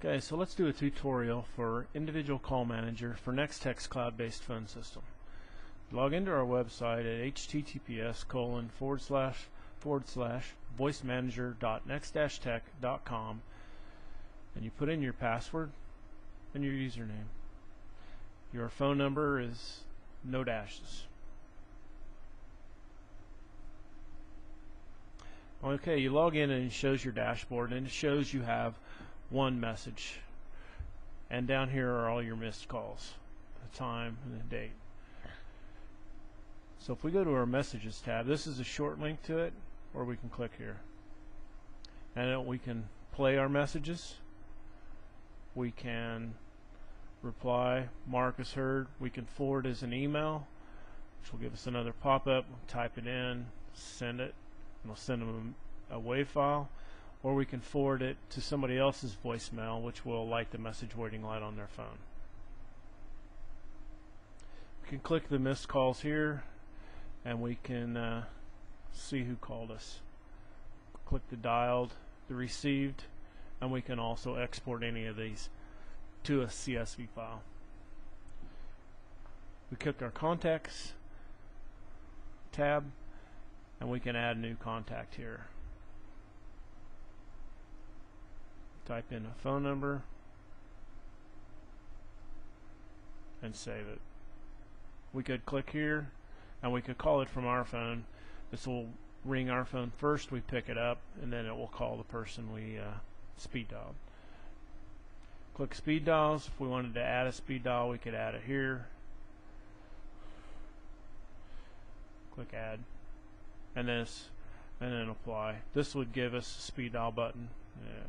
Okay, so let's do a tutorial for individual call manager for Nex-Tech's cloud-based phone system. Log into our website at https://voicemanager.nex-tech.com and you put in your password and your username. Your phone number is no dashes. Okay, you log in and it shows your dashboard and it shows you have one message, and down here are all your missed calls, the time and the date. So if we go to our messages tab, this is a short link to it, or we can click here and we can play our messages, we can reply, mark as heard, we can forward as an email, which will give us another pop-up. We'll type it in, send it, and we'll send them a WAV file, or we can forward it to somebody else's voicemail, which will light the message waiting light on their phone. We can click the missed calls here and we can see who called us. Click the dialed, the received, and we can also export any of these to a CSV file. We click our contacts tab and we can add a new contact here. Type in a phone number and save it. We could click here and we could call it from our phone. This will ring our phone first, we pick it up, and then it will call the person we speed dialed. Click speed dials. If we wanted to add a speed dial, we could add it here. Click add, and then apply. This would give us a speed dial button. Yeah.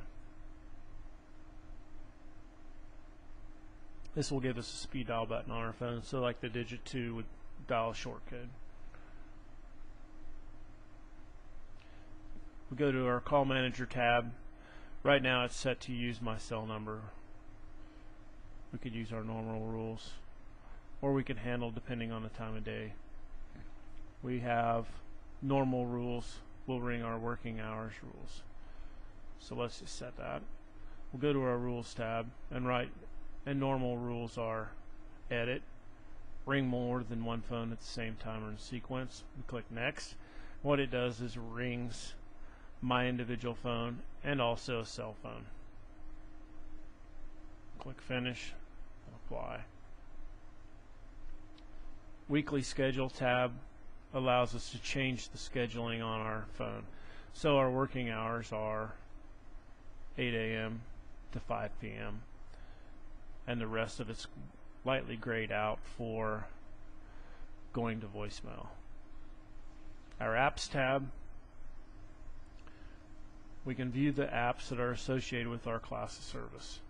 This will give us a speed dial button on our phone, so like the digit 2 would dial a short code. We go to our call manager tab. Right now it's set to use my cell number. We could use our normal rules, or we can handle depending on the time of day. We have normal rules, we'll ring our working hours rules. So let's just set that. We'll go to our rules tab and normal rules are edit, ring more than one phone at the same time or in sequence. We click next. What it does is rings my individual phone and also a cell phone. Click finish, apply. Weekly schedule tab allows us to change the scheduling on our phone. So our working hours are 8 a.m. to 5 p.m. and the rest of it's lightly grayed out for going to voicemail. Our apps tab, we can view the apps that are associated with our class of service.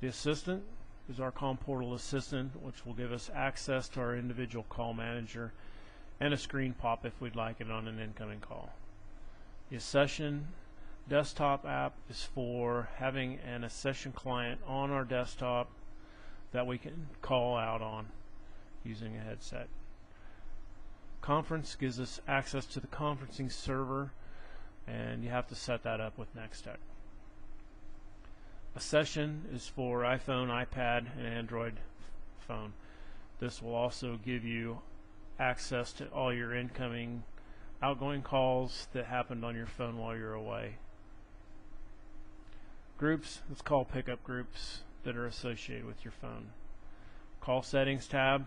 The assistant is our COM portal assistant, which will give us access to our individual call manager and a screen pop if we'd like it on an incoming call. The Accession desktop app is for having an Accession client on our desktop that we can call out on using a headset. Conference gives us access to the conferencing server, and you have to set that up with Nex-Tech. Accession is for iPhone, iPad, and Android phone. This will also give you access to all your incoming, outgoing calls that happened on your phone while you're away. Groups, let's call pickup groups that are associated with your phone. Call settings tab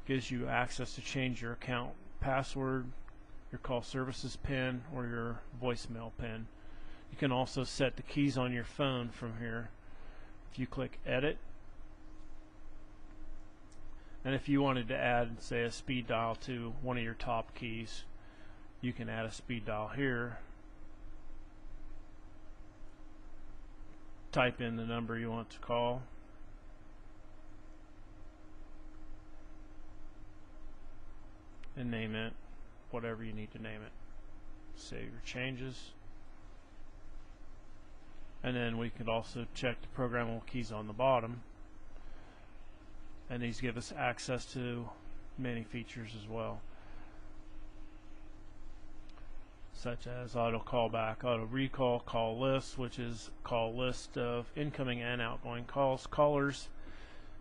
gives you access to change your account password, your call services PIN, or your voicemail PIN. You can also set the keys on your phone from here. If you click edit, and if you wanted to add, say, a speed dial to one of your top keys, you can add a speed dial here. Type in the number you want to call, and name it whatever you need to name it. Save your changes, and then we could also check the programmable keys on the bottom, and these give us access to many features as well. such as auto callback, auto recall, call list, which is call list of incoming and outgoing calls. Callers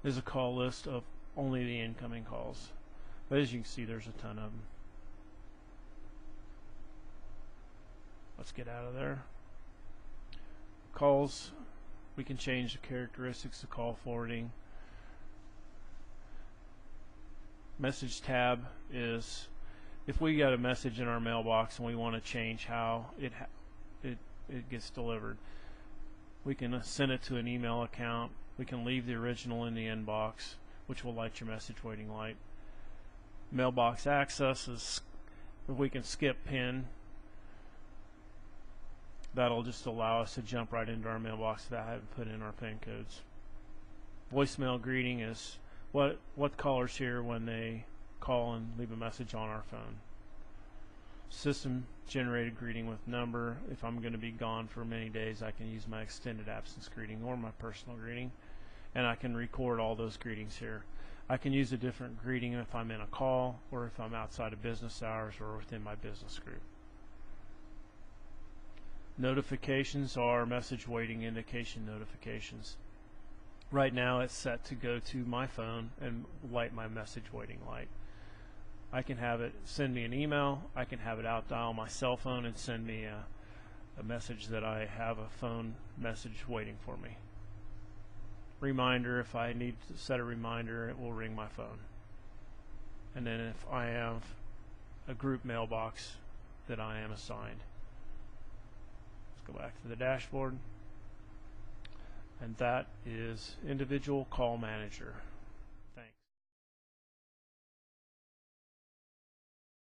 is a call list of only the incoming calls. But as you can see, there's a ton of them. Let's get out of there. Calls, we can change the characteristics of call forwarding. Message tab is if we got a message in our mailbox and we want to change how it gets delivered. We can send it to an email account. We can leave the original in the inbox, which will light your message waiting light. Mailbox access is if we can skip PIN. That'll just allow us to jump right into our mailbox without having to put in our PIN codes. Voicemail greeting is what callers hear when they call and leave a message on our phone. System generated greeting with number. If I'm going to be gone for many days, I can use my extended absence greeting or my personal greeting, and I can record all those greetings here. I can use a different greeting if I'm in a call or if I'm outside of business hours or within my business group. Notifications are message waiting indication notifications. Right now it's set to go to my phone and light my message waiting light. I can have it send me an email. I can have it out dial my cell phone and send me a message that I have a phone message waiting for me. Reminder, if I need to set a reminder, it will ring my phone. And then if I have a group mailbox that I am assigned. Let's go back to the dashboard. And that is Individual Call Manager.